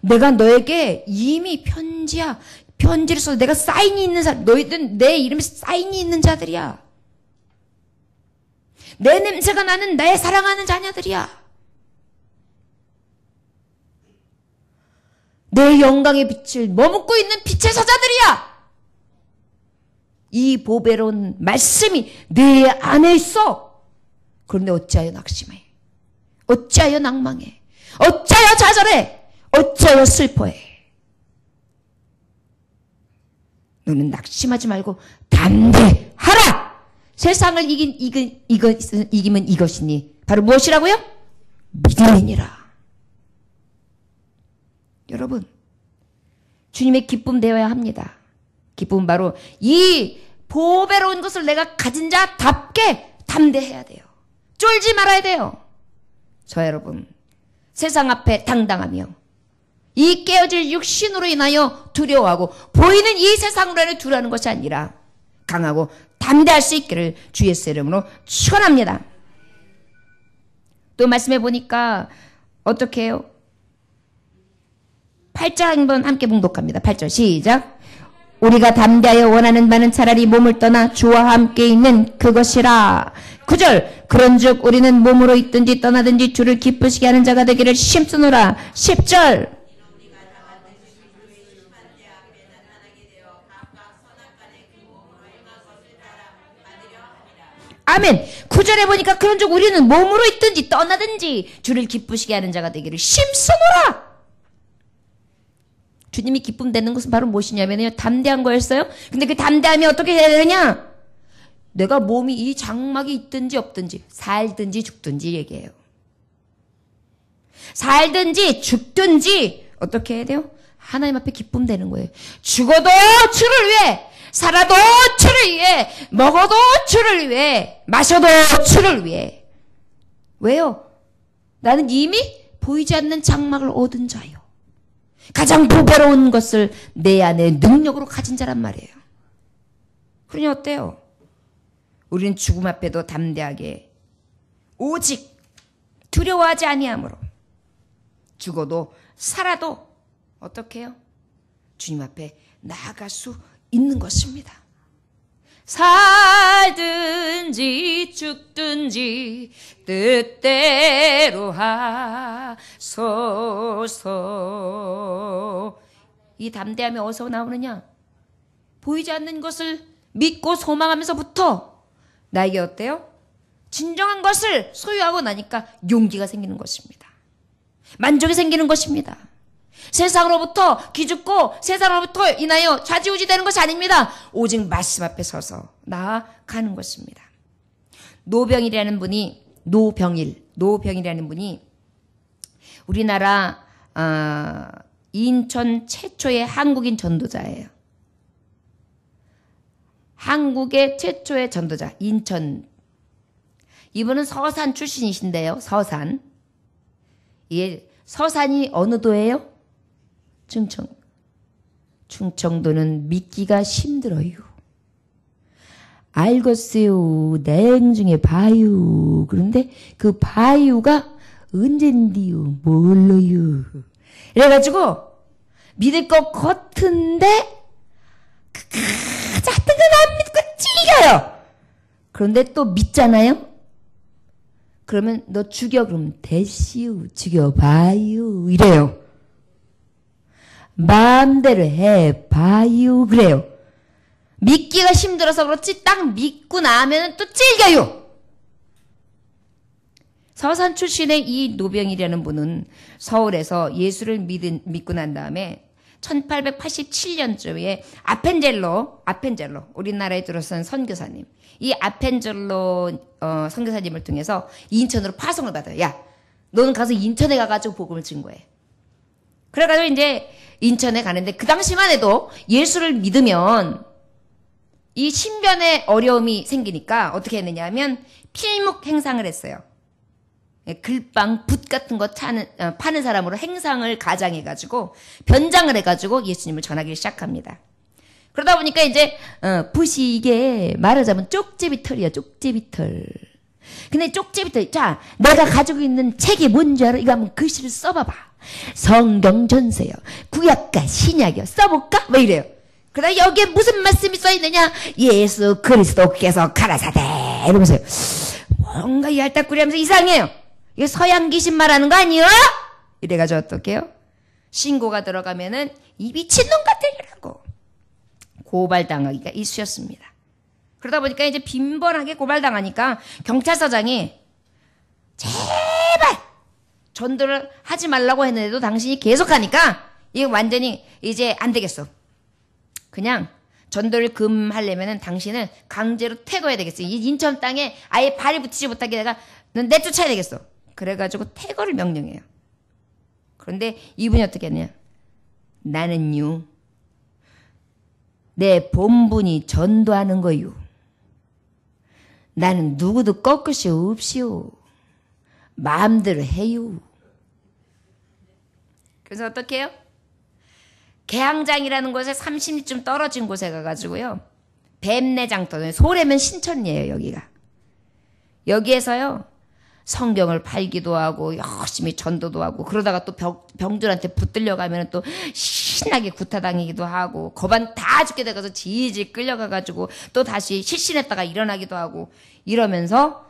내가 너에게 이미 편지를 써서 내가 사인이 있는 사람, 너희들은 내 이름에 사인이 있는 자들이야. 내 냄새가 나는 내 사랑하는 자녀들이야. 내 영광의 빛을 머금고 있는 빛의 사자들이야. 이 보배로운 말씀이 내 안에 있어. 그런데 어찌하여 낙심해? 어찌하여 낭망해? 어찌하여 좌절해? 어찌하여 슬퍼해? 너는 낙심하지 말고 담대하라. 세상을 이기면 이것이니 바로 무엇이라고요? 믿음이니라. 여러분, 주님의 기쁨 되어야 합니다. 기쁨은 바로 이 보배로운 것을 내가 가진 자답게 담대해야 돼요. 쫄지 말아야 돼요. 저 여러분, 세상 앞에 당당하며 이 깨어질 육신으로 인하여 두려워하고 보이는 이 세상으로 인해 두려워하는 것이 아니라 강하고 담대할 수 있기를 주 예수 이름으로 축원합니다. 또 말씀해 보니까 어떻게 해요? 8절 한번 함께 봉독합니다. 8절 시작. 우리가 담대하여 원하는 바는 차라리 몸을 떠나 주와 함께 있는 그것이라. 9절 그런즉 우리는 몸으로 있든지 떠나든지 주를 기쁘시게 하는 자가 되기를 힘쓰노라. 10절 아멘. 9절에 보니까 그런즉 우리는 몸으로 있든지 떠나든지 주를 기쁘시게 하는 자가 되기를 힘쓰노라. 주님이 기쁨 되는 것은 바로 무엇이냐면요, 담대한 거였어요. 근데 그 담대함이 어떻게 해야 되느냐? 내가 몸이 이 장막이 있든지 없든지 살든지 죽든지 얘기해요. 살든지 죽든지 어떻게 해야 돼요? 하나님 앞에 기쁨 되는 거예요. 죽어도 주를 위해, 살아도 주를 위해, 먹어도 주를 위해, 마셔도 주를 위해. 왜요? 나는 이미 보이지 않는 장막을 얻은 자요. 가장 보배로운 것을 내 안에 능력으로 가진 자란 말이에요. 그러니 어때요? 우리는 죽음 앞에도 담대하게 오직 두려워하지 아니하므로 죽어도 살아도 어떻게 해요? 주님 앞에 나아갈 수 있는 것입니다. 살든지 죽든지 뜻대로 하소서. 이 담대함이 어디서 나오느냐? 보이지 않는 것을 믿고 소망하면서부터 나에게 어때요? 진정한 것을 소유하고 나니까 용기가 생기는 것입니다. 만족이 생기는 것입니다. 세상으로부터 기죽고 세상으로부터 인하여 좌지우지되는 것이 아닙니다. 오직 말씀 앞에 서서 나아가는 것입니다. 노병일이라는 분이 우리나라 인천 최초의 한국인 전도자예요. 한국의 최초의 전도자 인천. 이분은 서산 출신이신데요. 서산. 이 서산이 어느 도예요? 충청도는 믿기가 힘들어요. 알겠어요. 냉중에 바유. 그런데 그 바유가 언젠디요 몰라요. 이래가지고 믿을 것 같은데 같은 건 안 믿고 찔겨요. 그런데 또 믿잖아요. 그러면 너 죽여. 그러면 됐시오. 죽여봐요. 이래요. 마음대로 해봐요. 그래요. 믿기가 힘들어서 그렇지 딱 믿고 나면 또 찔겨요. 서산 출신의 이 노병이라는 분은 서울에서 예수를 믿고 난 다음에 1887년쯤에 아펜젤로 우리나라에 들어선 선교사님, 이 아펜젤로 선교사님을 통해서 인천으로 파송을 받아요. 야, 너는 가서 인천에 가가지고 복음을 증거해. 그래가지고 이제 인천에 가는데 그 당시만 해도 예수를 믿으면 이 신변에 어려움이 생기니까 어떻게 했느냐 하면 필목 행상을 했어요. 글빵, 붓 같은 거 파는 사람으로 행상을 가장해가지고 변장을 해가지고 예수님을 전하기 시작합니다. 그러다 보니까 이제 붓이 이게 말하자면 쪽제비 털이야. 쪽제비 털. 근데 쪽제비 털, 자, 내가 가지고 있는 책이 뭔지 알아? 이거 한번 글씨를 써봐봐. 성경 전세요. 구약과 신약이요. 써볼까? 뭐 이래요. 그러다 여기에 무슨 말씀이 써있느냐? 예수 그리스도께서 가라사대 이러면서요. 뭔가 얄딱구리하면서 이상해요. 이거 서양 귀신 말하는 거 아니에요? 이래가지고 어떡해요? 신고가 들어가면은 이 미친놈 같으라고 고발당하기가 이쑤였습니다. 그러다 보니까 이제 빈번하게 고발당하니까 경찰서장이 제발 전도를 하지 말라고 했는데도 당신이 계속하니까 이거 완전히 이제 안 되겠어. 그냥 전도를 금하려면은 당신은 강제로 퇴거해야 되겠어. 이 인천 땅에 아예 발이 붙이지 못하게 내가 넌 내쫓아야 되겠어. 그래가지고 퇴거를 명령해요. 그런데 이분이 어떻게 했냐? 나는요, 내 본분이 전도하는 거요. 나는 누구도 꺾을 수 없이요. 마음대로 해요. 그래서 어떻게 해요? 개항장이라는 곳에 30리쯤 떨어진 곳에 가가지고요. 뱀내장터, 소래면 신천이에요, 여기가. 여기에서요, 성경을 팔기도 하고, 열심히 전도도 하고, 그러다가 또 병들한테 붙들려 가면 또 신나게 구타당하기도 하고, 거반 다 죽게 돼가서 질질 끌려가가지고, 또 다시 실신했다가 일어나기도 하고, 이러면서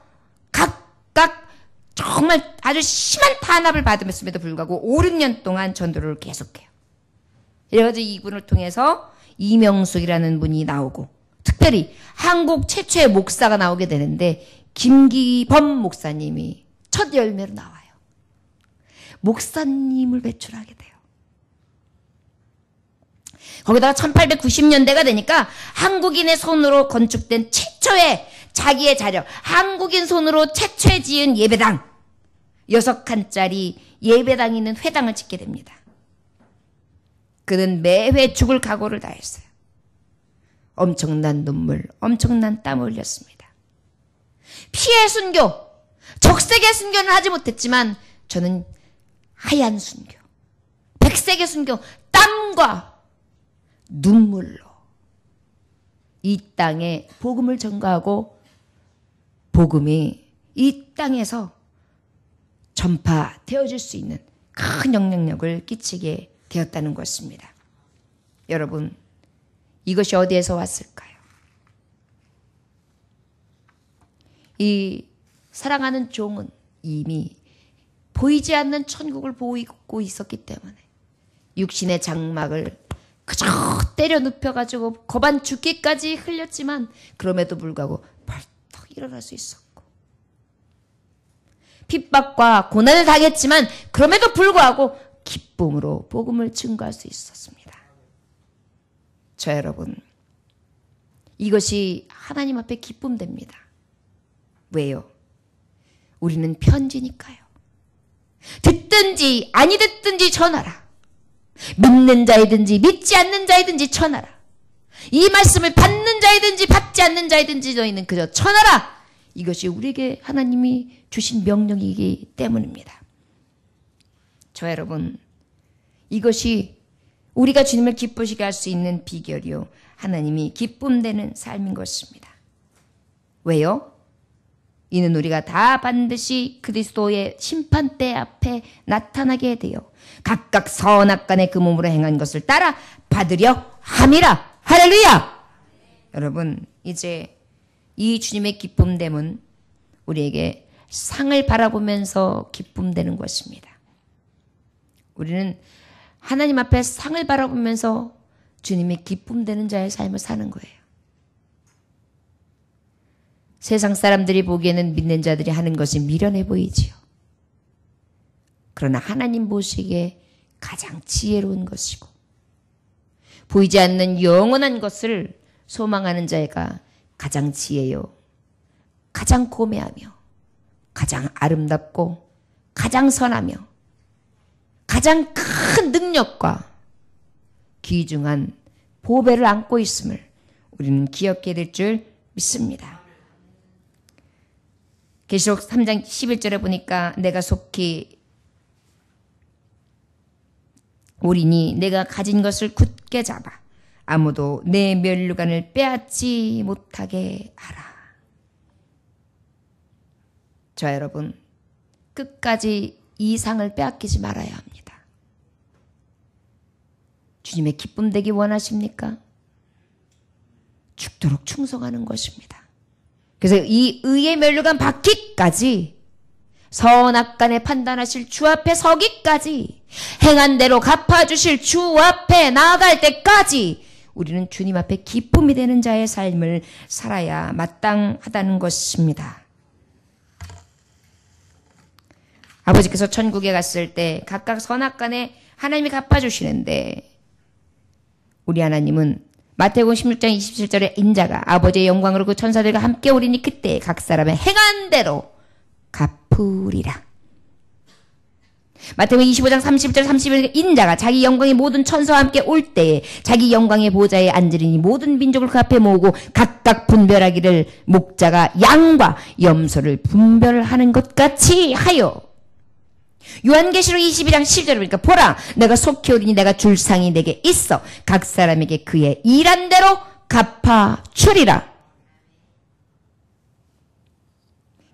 각각 정말 아주 심한 탄압을 받음에도 불구하고 5, 6년 동안 전도를 계속해요. 이래가지고 이분을 통해서 이명숙이라는 분이 나오고, 특별히 한국 최초의 목사가 나오게 되는데 김기범 목사님이 첫 열매로 나와요. 목사님을 배출하게 돼요. 거기다가 1890년대가 되니까 한국인의 손으로 건축된 최초의 자기의 자력, 한국인 손으로 최초에 지은 예배당, 6칸짜리 예배당이 있는 회당을 짓게 됩니다. 그는 매회 죽을 각오를 다했어요. 엄청난 눈물, 엄청난 땀을 흘렸습니다. 피해 순교, 적색의 순교는 하지 못했지만 저는 하얀 순교, 백색의 순교, 땀과 눈물로 이 땅에 복음을 전가하고 복음이 이 땅에서 전파되어질 수 있는 큰 영향력을 끼치게 되었다는 것입니다. 여러분, 이것이 어디에서 왔을까요? 이 사랑하는 종은 이미 보이지 않는 천국을 보이고 있었기 때문에 육신의 장막을 그저 때려 눕혀가지고 거반 죽기까지 흘렸지만 그럼에도 불구하고 벌떡 일어날 수 있었고, 핍박과 고난을 당했지만 그럼에도 불구하고 기쁨으로 복음을 증거할 수 있었습니다. 저 여러분, 이것이 하나님 앞에 기쁨됩니다. 왜요? 우리는 편지니까요. 듣든지 아니 듣든지 전하라. 믿는 자이든지 믿지 않는 자이든지 전하라. 이 말씀을 받는 자이든지 받지 않는 자이든지 너희는 그저 전하라. 이것이 우리에게 하나님이 주신 명령이기 때문입니다. 저 여러분, 이것이 우리가 주님을 기쁘시게 할 수 있는 비결이요, 하나님이 기쁨되는 삶인 것입니다. 왜요? 이는 우리가 다 반드시 그리스도의 심판대 앞에 나타나게 되어 각각 선악간의 그 몸으로 행한 것을 따라 받으려 함이라. 할렐루야! 여러분, 이제 이 주님의 기쁨됨은 우리에게 상을 바라보면서 기쁨되는 것입니다. 우리는 하나님 앞에 상을 바라보면서 주님의 기쁨되는 자의 삶을 사는 거예요. 세상 사람들이 보기에는 믿는 자들이 하는 것이 미련해 보이지요. 그러나 하나님 보시기에 가장 지혜로운 것이고 보이지 않는 영원한 것을 소망하는 자가 가장 지혜요, 가장 고매하며 가장 아름답고 가장 선하며 가장 큰 능력과 귀중한 보배를 안고 있음을 우리는 기억해야 될 줄 믿습니다. 계시록 3장 11절에 보니까 내가 속히 오리니 내가 가진 것을 굳게 잡아 아무도 내 면류관을 빼앗지 못하게 하라. 자, 여러분, 끝까지 이 상을 빼앗기지 말아야 합니다. 주님의 기쁨 되기 원하십니까? 죽도록 충성하는 것입니다. 그래서 이 의의 면류관 받기까지, 선악간에 판단하실 주 앞에 서기까지, 행한 대로 갚아주실 주 앞에 나아갈 때까지 우리는 주님 앞에 기쁨이 되는 자의 삶을 살아야 마땅하다는 것입니다. 아버지께서 천국에 갔을 때 각각 선악간에 하나님이 갚아주시는데, 우리 하나님은 마태복음 16장 27절에 인자가 아버지의 영광으로 그 천사들과 함께 오리니 그때 각 사람의 행한 대로 갚으리라. 마태복음 25장 30절 31절에 인자가 자기 영광의 모든 천사와 함께 올 때에 자기 영광의 보좌에 앉으리니 모든 민족을 그 앞에 모으고 각각 분별하기를 목자가 양과 염소를 분별하는 것 같이 하여. 요한계시록 22장 10절에 보니까 보라 내가 속히 오리니 내가 줄 상이 내게 있어 각 사람에게 그의 일한 대로 갚아주리라.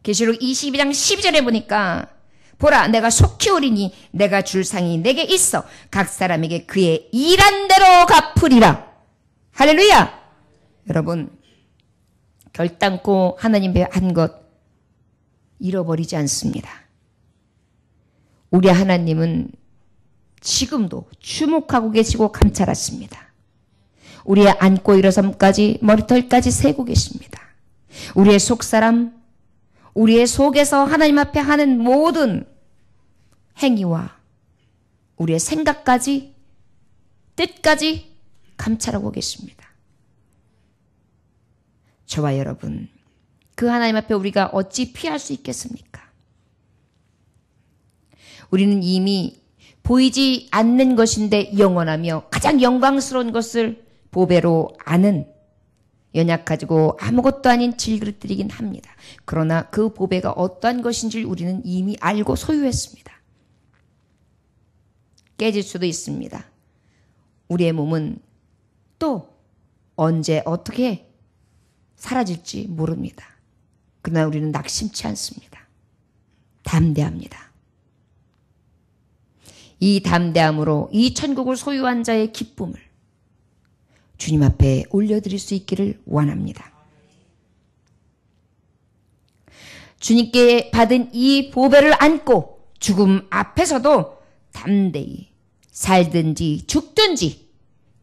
계시록 22장 12절에 보니까 보라 내가 속히 오리니 내가 줄 상이 내게 있어 각 사람에게 그의 일한 대로 갚으리라. 할렐루야. 여러분, 결단코 하나님 앞에 한 것 잃어버리지 않습니다. 우리 하나님은 지금도 주목하고 계시고 감찰하십니다. 우리의 앉고 일어섬까지 머리털까지 세고 계십니다. 우리의 속사람, 우리의 속에서 하나님 앞에 하는 모든 행위와 우리의 생각까지, 뜻까지 감찰하고 계십니다. 저와 여러분, 그 하나님 앞에 우리가 어찌 피할 수 있겠습니까? 우리는 이미 보이지 않는 것인데 영원하며 가장 영광스러운 것을 보배로 아는 연약하고 아무것도 아닌 질그릇들이긴 합니다. 그러나 그 보배가 어떠한 것인지 우리는 이미 알고 소유했습니다. 깨질 수도 있습니다. 우리의 몸은 또 언제 어떻게 사라질지 모릅니다. 그러나 우리는 낙심치 않습니다. 담대합니다. 이 담대함으로 이 천국을 소유한 자의 기쁨을 주님 앞에 올려드릴 수 있기를 원합니다. 주님께 받은 이 보배를 안고 죽음 앞에서도 담대히 살든지 죽든지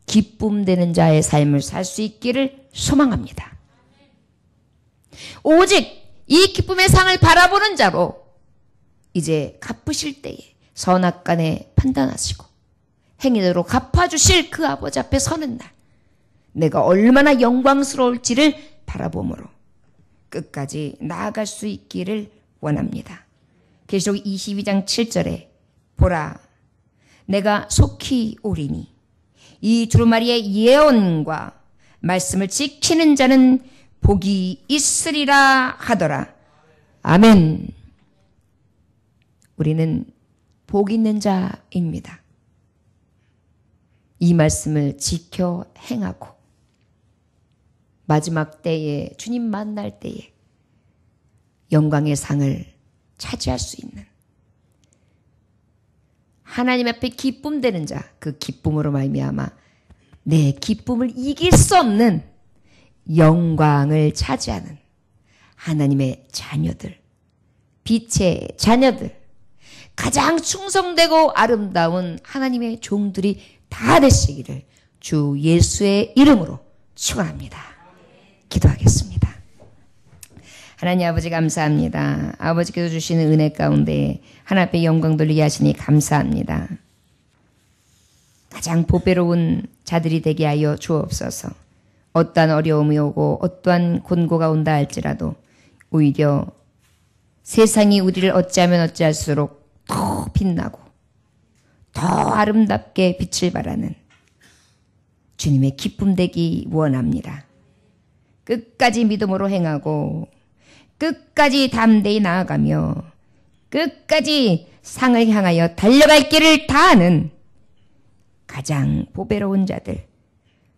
기쁨되는 자의 삶을 살 수 있기를 소망합니다. 오직 이 기쁨의 상을 바라보는 자로 이제 갚으실 때에 선악간에 판단하시고 행위대로 갚아주실 그 아버지 앞에 서는 날 내가 얼마나 영광스러울지를 바라보므로 끝까지 나아갈 수 있기를 원합니다. 계시록 22장 7절에 보라 내가 속히 오리니 이 두루마리의 예언과 말씀을 지키는 자는 복이 있으리라 하더라. 아멘. 우리는 복 있는 자입니다. 이 말씀을 지켜 행하고 마지막 때에 주님 만날 때에 영광의 상을 차지할 수 있는 하나님 앞에 기쁨 되는 자, 그 기쁨으로 말미암아 내 기쁨을 이길 수 없는 영광을 차지하는 하나님의 자녀들, 빛의 자녀들, 가장 충성되고 아름다운 하나님의 종들이 다 되시기를 주 예수의 이름으로 축원합니다. 기도하겠습니다. 하나님 아버지 감사합니다. 아버지께서 주시는 은혜 가운데 하나님 앞에 영광 돌리게 하시니 감사합니다. 가장 보배로운 자들이 되게 하여 주옵소서. 어떠한 어려움이 오고 어떠한 곤고가 온다 할지라도 오히려 세상이 우리를 어찌하면 어찌할수록 더 빛나고 더 아름답게 빛을 발하는 주님의 기쁨 되기 원합니다. 끝까지 믿음으로 행하고 끝까지 담대히 나아가며 끝까지 상을 향하여 달려갈 길을 다하는 가장 보배로운 자들,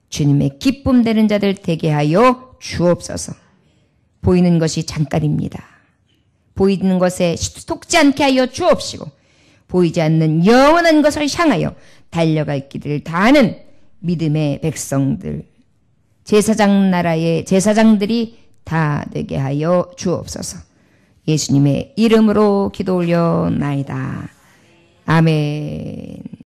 주님의 기쁨 되는 자들 되게 하여 주옵소서. 보이는 것이 잠깐입니다. 보이는 것에 속지 않게 하여 주옵시고 보이지 않는 영원한 것을 향하여 달려갈 길을 다하는 믿음의 백성들, 제사장 나라의 제사장들이 다 되게 하여 주옵소서. 예수님의 이름으로 기도 올려나이다. 아멘.